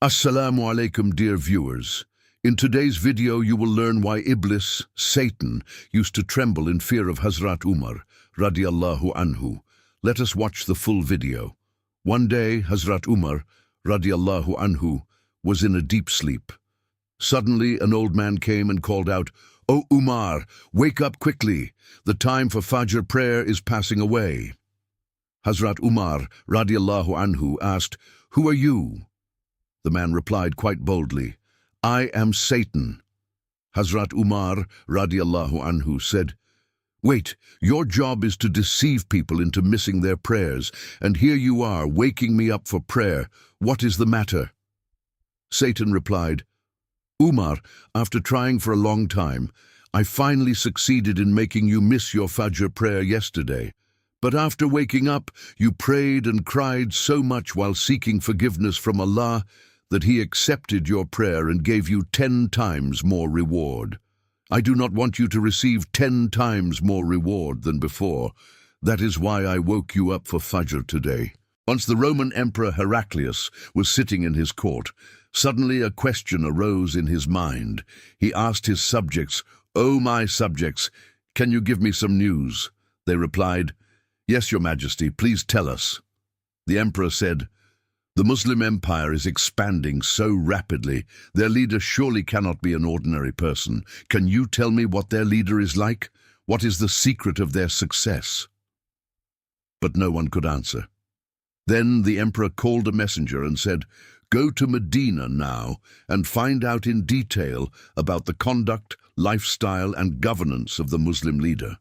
Assalamu alaikum, dear viewers. In today's video you will learn why Iblis, Satan, used to tremble in fear of Hazrat Umar, radiallahu anhu. Let us watch the full video. One day, Hazrat Umar, radiallahu anhu, was in a deep sleep. Suddenly, an old man came and called out, "O Umar, wake up quickly. The time for Fajr prayer is passing away." Hazrat Umar, radiallahu anhu, asked, "Who are you?" The man replied quite boldly, "I am Satan." Hazrat Umar, radiallahu anhu, said, "Wait, your job is to deceive people into missing their prayers, and here you are waking me up for prayer. What is the matter?" Satan replied, "Umar, after trying for a long time, I finally succeeded in making you miss your Fajr prayer yesterday. But after waking up, you prayed and cried so much while seeking forgiveness from Allah that He accepted your prayer and gave you 10 times more reward. I do not want you to receive 10 times more reward than before. That is why I woke you up for Fajr today." Once the Roman Emperor Heraclius was sitting in his court, suddenly a question arose in his mind. He asked his subjects, "O my subjects, can you give me some news?" They replied, "Yes, your majesty, please tell us." The emperor said, "The Muslim empire is expanding so rapidly. Their leader surely cannot be an ordinary person. Can you tell me what their leader is like? What is the secret of their success?" But no one could answer. Then the emperor called a messenger and said, "Go to Medina now and find out in detail about the conduct, lifestyle, and governance of the Muslim leader."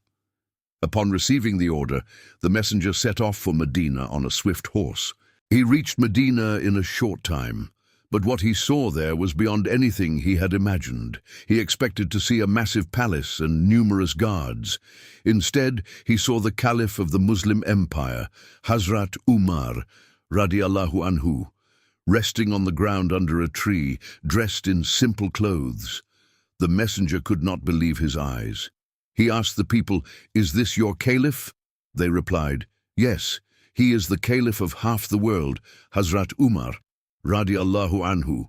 Upon receiving the order, the messenger set off for Medina on a swift horse. He reached Medina in a short time, but what he saw there was beyond anything he had imagined. He expected to see a massive palace and numerous guards. Instead, he saw the Caliph of the Muslim Empire, Hazrat Umar, radiallahu anhu, resting on the ground under a tree, dressed in simple clothes. The messenger could not believe his eyes. He asked the people, "Is this your Caliph?" They replied, "Yes. He is the Caliph of half the world, Hazrat Umar, radiallahu anhu."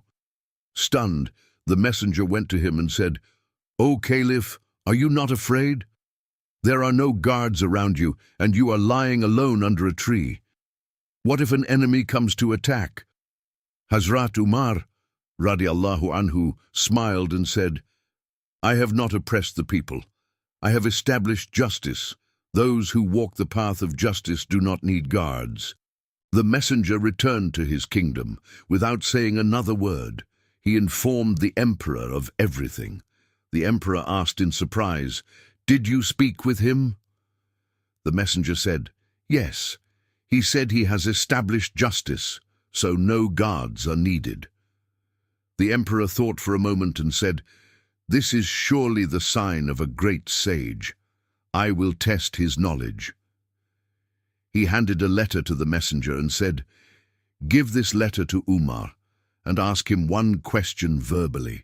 Stunned, the messenger went to him and said, "O Caliph, are you not afraid? There are no guards around you, and you are lying alone under a tree. What if an enemy comes to attack?" Hazrat Umar, radiallahu anhu, smiled and said, "I have not oppressed the people. I have established justice. Those who walk the path of justice do not need guards." The messenger returned to his kingdom. Without saying another word, he informed the emperor of everything. The emperor asked in surprise, "Did you speak with him?" The messenger said, "Yes. He said he has established justice, so no guards are needed." The emperor thought for a moment and said, "This is surely the sign of a great sage. I will test his knowledge." He handed a letter to the messenger and said, "Give this letter to Umar and ask him one question verbally.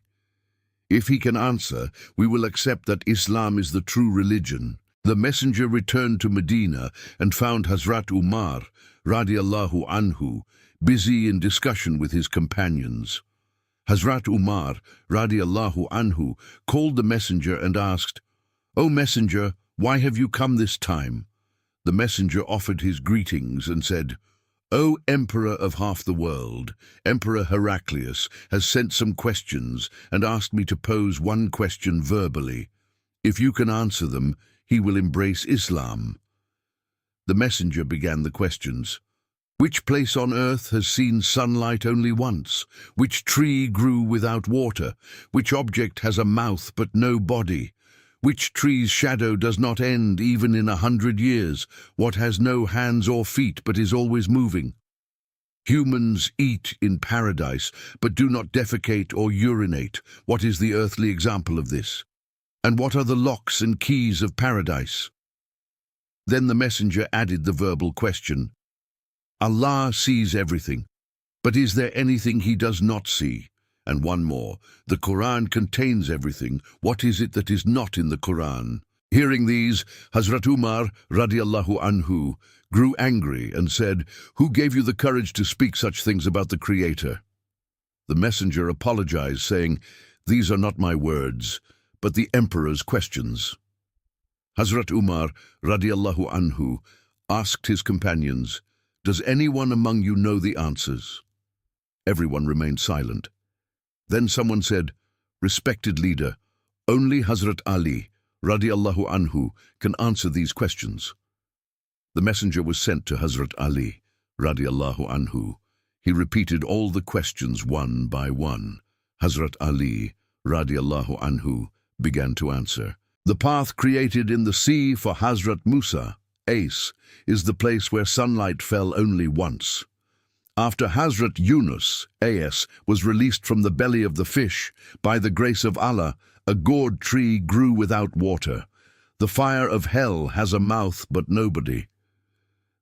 If he can answer, we will accept that Islam is the true religion." The messenger returned to Medina and found Hazrat Umar, radiallahu anhu, busy in discussion with his companions. Hazrat Umar, radiallahu anhu, called the messenger and asked, "O messenger, why have you come this time?" The messenger offered his greetings and said, "O Emperor of half the world, Emperor Heraclius has sent some questions and asked me to pose one question verbally. If you can answer them, he will embrace Islam." The messenger began the questions. "Which place on earth has seen sunlight only once? Which tree grew without water? Which object has a mouth but no body? Which tree's shadow does not end even in 100 years? What has no hands or feet but is always moving? Humans eat in paradise but do not defecate or urinate. What is the earthly example of this? And what are the locks and keys of paradise?" Then the messenger added the verbal question, "Allah sees everything, but is there anything He does not see? And one more, the Quran contains everything. What is it that is not in the Quran?" Hearing these, Hazrat Umar, radiallahu anhu, grew angry and said, "Who gave you the courage to speak such things about the Creator?" The messenger apologized, saying, "These are not my words, but the emperor's questions." Hazrat Umar, radiallahu anhu, asked his companions, "Does anyone among you know the answers?" Everyone remained silent. Then someone said, "Respected leader, only Hazrat Ali, radiallahu anhu, can answer these questions." The messenger was sent to Hazrat Ali, radiallahu anhu. He repeated all the questions one by one. Hazrat Ali, radiallahu anhu, began to answer. "The path created in the sea for Hazrat Musa, Ace, is the place where sunlight fell only once. After Hazrat Yunus, As, was released from the belly of the fish, by the grace of Allah, a gourd tree grew without water. The fire of hell has a mouth but nobody.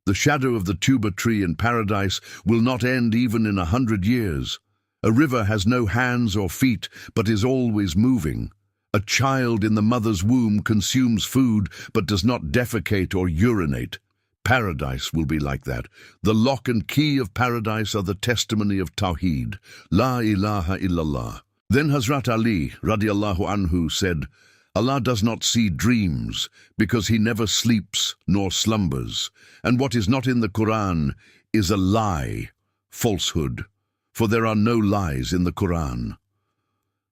The shadow of the tuba tree in paradise will not end even in 100 years. A river has no hands or feet, but is always moving. A child in the mother's womb consumes food, but does not defecate or urinate. Paradise will be like that. The lock and key of paradise are the testimony of Tawheed, La ilaha illallah." Then Hazrat Ali, radiallahu anhu, said, "Allah does not see dreams, because he never sleeps nor slumbers, and what is not in the Quran is a lie, falsehood, for there are no lies in the Quran."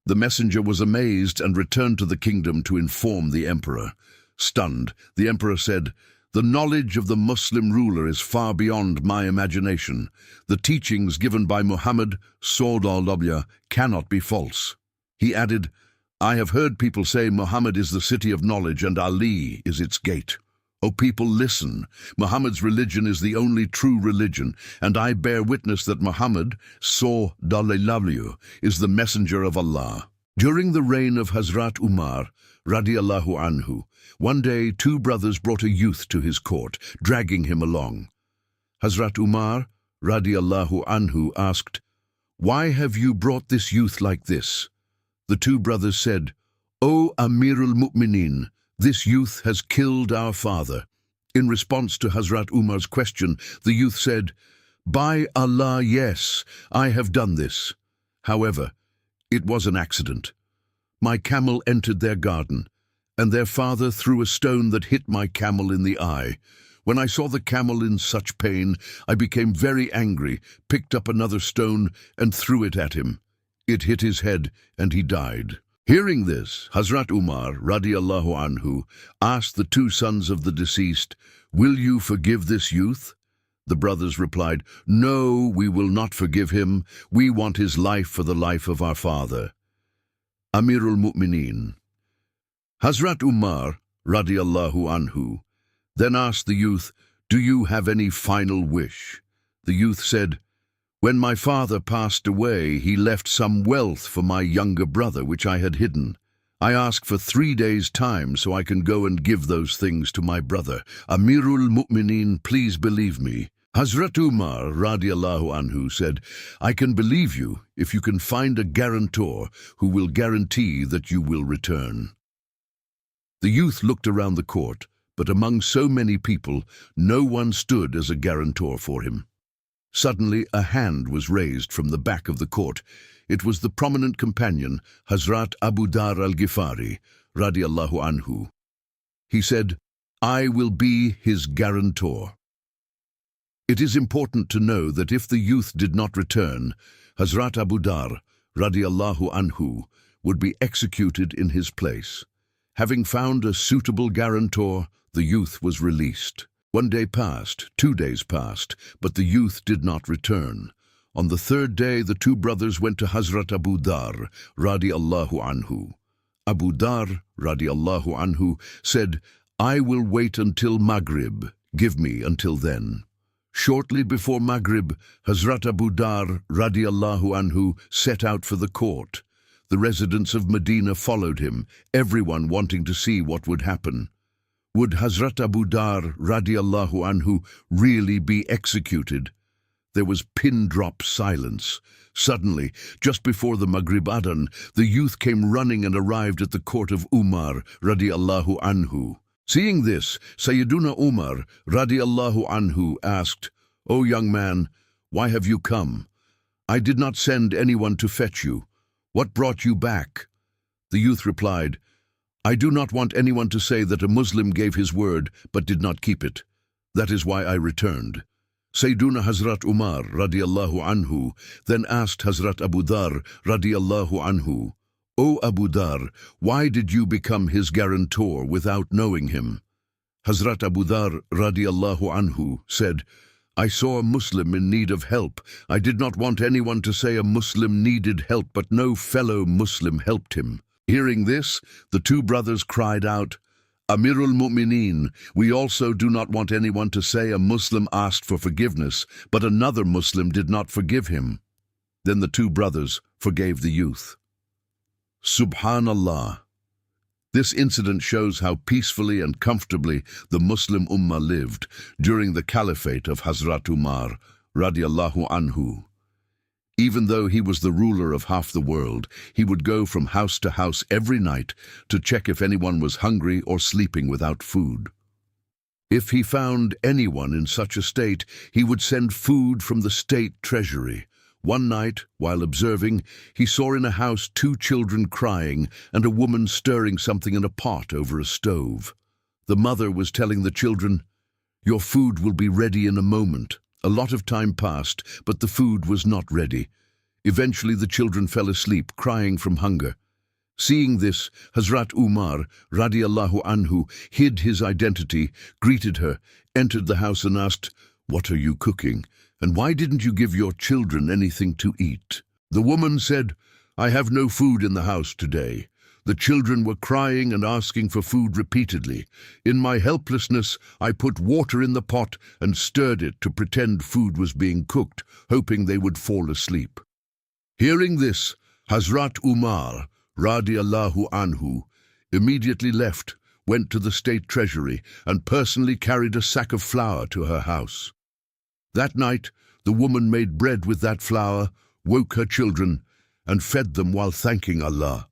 The messenger was amazed and returned to the kingdom to inform the emperor. Stunned, the emperor said, "The knowledge of the Muslim ruler is far beyond my imagination. The teachings given by Muhammad, sallallahu, cannot be false." He added, "I have heard people say Muhammad is the city of knowledge and Ali is its gate. O people, listen. Muhammad's religion is the only true religion, and I bear witness that Muhammad, sallallahu, is the messenger of Allah." During the reign of Hazrat Umar, radiallahu anhu, one day 2 brothers brought a youth to his court, dragging him along. Hazrat Umar, radiallahu anhu, asked, "Why have you brought this youth like this?" The 2 brothers said, "O Amir al-Mu'mineen, this youth has killed our father." In response to Hazrat Umar's question, the youth said, "By Allah, yes, I have done this. However, it was an accident. My camel entered their garden, and their father threw a stone that hit my camel in the eye. When I saw the camel in such pain, I became very angry, picked up another stone, and threw it at him. It hit his head, and he died." Hearing this, Hazrat Umar, radiallahu anhu, asked the 2 sons of the deceased, "Will you forgive this youth?" The brothers replied, "No, we will not forgive him. We want his life for the life of our father." Amirul Mu'mineen. Hazrat Umar, radiallahu anhu, then asked the youth, "Do you have any final wish?" The youth said, "When my father passed away, he left some wealth for my younger brother, which I had hidden. I ask for 3 days' time so I can go and give those things to my brother. Amirul Mu'mineen, please believe me." Hazrat Umar, radiallahu anhu, said, "I can believe you if you can find a guarantor who will guarantee that you will return." The youth looked around the court, but among so many people, no one stood as a guarantor for him. Suddenly, a hand was raised from the back of the court. It was the prominent companion, Hazrat Abu Dar al-Ghifari, radiallahu anhu. He said, "I will be his guarantor." It is important to know that if the youth did not return, Hazrat Abu Dar, radiallahu anhu, would be executed in his place. Having found a suitable guarantor, the youth was released. 1 day passed, 2 days passed, but the youth did not return. On the 3rd day, the 2 brothers went to Hazrat Abu Dar, radiallahu anhu. Abu Dar, radiallahu anhu, said, "I will wait until Maghrib. Give me until then." Shortly before Maghrib, Hazrat Abu Dar, radiallahu anhu, set out for the court. The residents of Medina followed him, everyone wanting to see what would happen. Would Hazrat Abu Dar, radiallahu anhu, really be executed? There was pin-drop silence. Suddenly, just before the Maghrib Adhan, the youth came running and arrived at the court of Umar, radiallahu anhu. Seeing this, Sayyiduna Umar, radiallahu anhu, asked, "O young man, why have you come?" "I did not send anyone to fetch you. What brought you back?" The youth replied, "I do not want anyone to say that a Muslim gave his word but did not keep it. That is why I returned." Sayyiduna Hazrat Umar radiallahu anhu then asked Hazrat Abu Dhar radiallahu anhu, "O Abu Dhar, why did you become his guarantor without knowing him?" Hazrat Abu Dhar radiallahu anhu said, "I saw a Muslim in need of help. I did not want anyone to say a Muslim needed help, but no fellow Muslim helped him." Hearing this, the two brothers cried out, "Amirul Mu'mineen, we also do not want anyone to say a Muslim asked for forgiveness, but another Muslim did not forgive him." Then the two brothers forgave the youth. Subhanallah. This incident shows how peacefully and comfortably the Muslim Ummah lived during the caliphate of Hazrat Umar radiallahu anhu. Even though he was the ruler of half the world, he would go from house to house every night to check if anyone was hungry or sleeping without food. If he found anyone in such a state, he would send food from the state treasury. One night, while observing, he saw in a house 2 children crying and a woman stirring something in a pot over a stove. The mother was telling the children, "Your food will be ready in a moment." A lot of time passed, but the food was not ready. Eventually the children fell asleep, crying from hunger. Seeing this, Hazrat Umar radiallahu anhu hid his identity, greeted her, entered the house and asked, "What are you cooking? And why didn't you give your children anything to eat?" The woman said, "I have no food in the house today. The children were crying and asking for food repeatedly. In my helplessness, I put water in the pot and stirred it to pretend food was being cooked, hoping they would fall asleep." Hearing this, Hazrat Umar radiallahu anhu immediately left, went to the state treasury, and personally carried a sack of flour to her house. That night, the woman made bread with that flour, woke her children, and fed them while thanking Allah.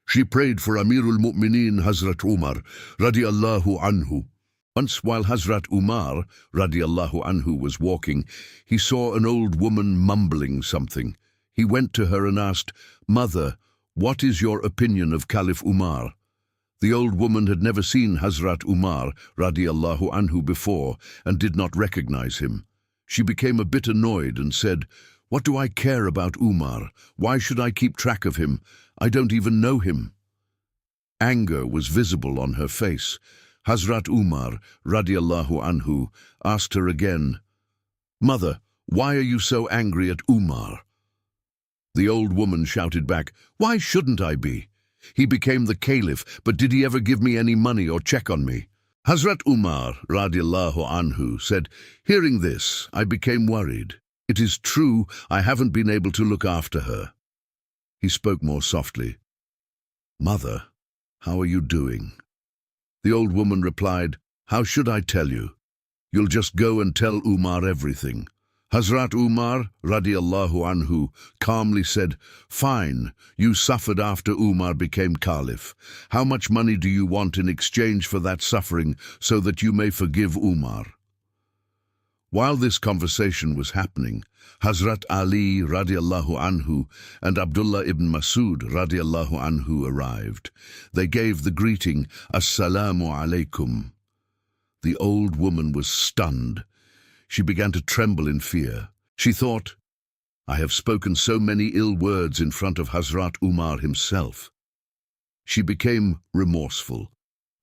She prayed for Amirul Mu'mineen Hazrat Umar radiallahu anhu. Once, while Hazrat Umar radiallahu anhu was walking, he saw an old woman mumbling something. He went to her and asked, "Mother, what is your opinion of Caliph Umar?" The old woman had never seen Hazrat Umar radiallahu anhu before and did not recognize him. She became a bit annoyed and said, "What do I care about Umar? Why should I keep track of him? I don't even know him." Anger was visible on her face. Hazrat Umar radiallahu anhu asked her again, "Mother, why are you so angry at Umar?" The old woman shouted back, "Why shouldn't I be? He became the caliph, but did he ever give me any money or check on me?" Hazrat Umar radiallahu anhu said, "Hearing this, I became worried. It is true I haven't been able to look after her." He spoke more softly. "Mother, how are you doing?" The old woman replied, "How should I tell you? You'll just go and tell Umar everything." Hazrat Umar radiallahu anhu calmly said, "Fine, you suffered after Umar became caliph. How much money do you want in exchange for that suffering so that you may forgive Umar?" While this conversation was happening, Hazrat Ali radiallahu anhu and Abdullah ibn Masud radiallahu anhu arrived. They gave the greeting, "Assalamu alaikum." The old woman was stunned. She began to tremble in fear. She thought, "I have spoken so many ill words in front of Hazrat Umar himself." She became remorseful.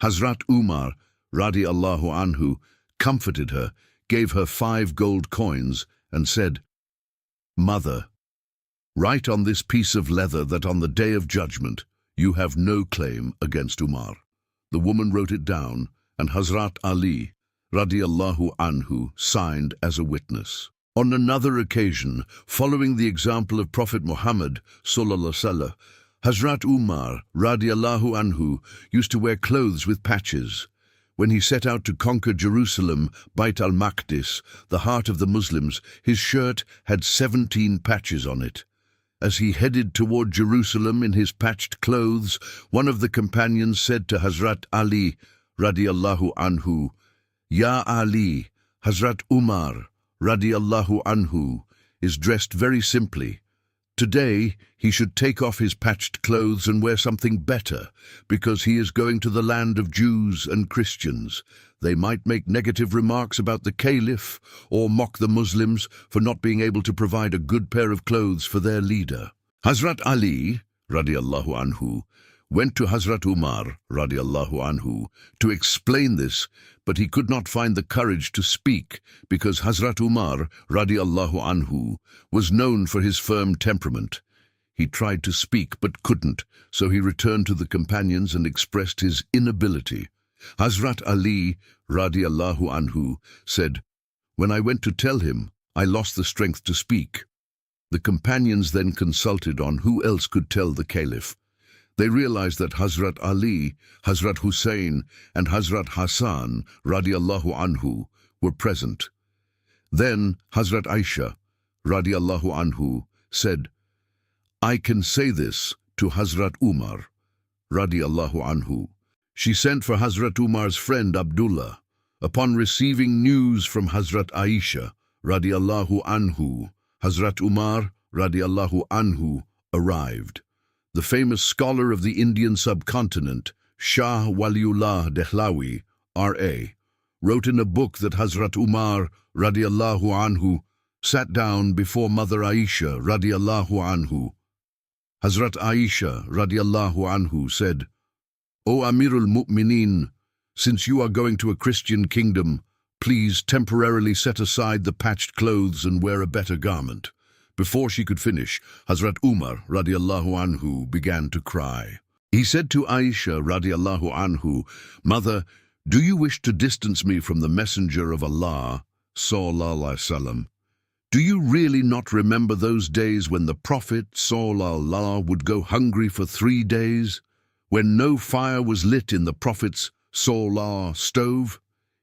Hazrat Umar radiallahu anhu comforted her, gave her 5 gold coins, and said, "Mother, write on this piece of leather that on the day of judgment you have no claim against Umar." The woman wrote it down, and Hazrat Ali radiallahu anhu signed as a witness. On another occasion, following the example of Prophet Muhammad sallallahu alaihi wasallam, Hazrat Umar radiallahu anhu used to wear clothes with patches. When he set out to conquer Jerusalem, Bayt al-Maqdis, the heart of the Muslims, his shirt had 17 patches on it. As he headed toward Jerusalem in his patched clothes, one of the companions said to Hazrat Ali radiallahu anhu, "Ya Ali, Hazrat Umar radiallahu anhu is dressed very simply. Today, he should take off his patched clothes and wear something better, because he is going to the land of Jews and Christians. They might make negative remarks about the Caliph or mock the Muslims for not being able to provide a good pair of clothes for their leader. Hazrat Ali, radiallahu anhu, went to Hazrat Umar, radiallahu anhu, to explain this, but he could not find the courage to speak because Hazrat Umar, radiallahu anhu, was known for his firm temperament. He tried to speak but couldn't, so he returned to the companions and expressed his inability. Hazrat Ali, radiallahu anhu, said, "When I went to tell him, I lost the strength to speak." The companions then consulted on who else could tell the Caliph. They realized that Hazrat Ali, Hazrat Hussein, and Hazrat Hassan, radiallahu anhu, were present. Then Hazrat Aisha, radiallahu anhu, said, "I can say this to Hazrat Umar, radiallahu anhu." She sent for Hazrat Umar's friend Abdullah. Upon receiving news from Hazrat Aisha, radiallahu anhu, Hazrat Umar, radiallahu anhu, arrived. The famous scholar of the Indian subcontinent, Shah Waliullah Dehlawi, R.A., wrote in a book that Hazrat Umar, radiallahu anhu, sat down before Mother Aisha, radiallahu anhu. Hazrat Aisha, radiallahu anhu, said, "O Amirul Mu'mineen, since you are going to a Christian kingdom, please temporarily set aside the patched clothes and wear a better garment." Before she could finish, Hazrat Umar, radiallahu anhu, began to cry. He said to Aisha, radiallahu anhu, "Mother, do you wish to distance me from the Messenger of Allah, sallallahu alaihi wasallam? Do you really not remember those days when the Prophet, sallallahu, would go hungry for 3 days, when no fire was lit in the Prophet's, sallallahu, stove?"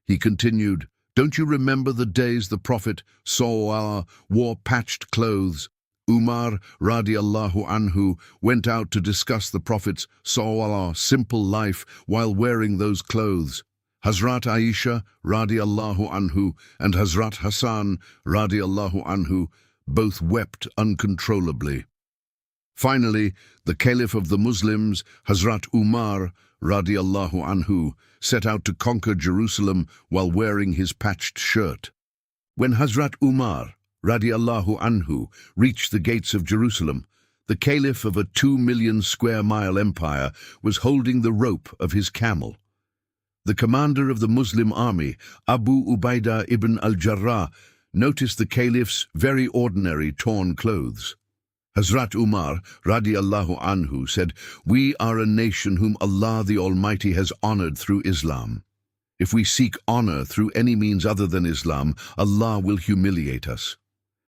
He continued, "Don't you remember the days the Prophet, sallallahu, wore patched clothes? Umar, radiallahu anhu, went out to discuss the Prophet's, sallallahu, simple life while wearing those clothes. Hazrat Aisha, radiallahu anhu, and Hazrat Hassan, radiallahu anhu, both wept uncontrollably. Finally, the Caliph of the Muslims, Hazrat Umar, radiallahu anhu, set out to conquer Jerusalem while wearing his patched shirt. When Hazrat Umar, radiallahu anhu, reached the gates of Jerusalem, the Caliph of a 2 million square mile empire was holding the rope of his camel. The commander of the Muslim army, Abu Ubaidah ibn al-Jarrah, noticed the Caliph's very ordinary torn clothes. Hazrat Umar, radiallahu anhu, said, "We are a nation whom Allah the Almighty has honored through Islam. If we seek honor through any means other than Islam, Allah will humiliate us.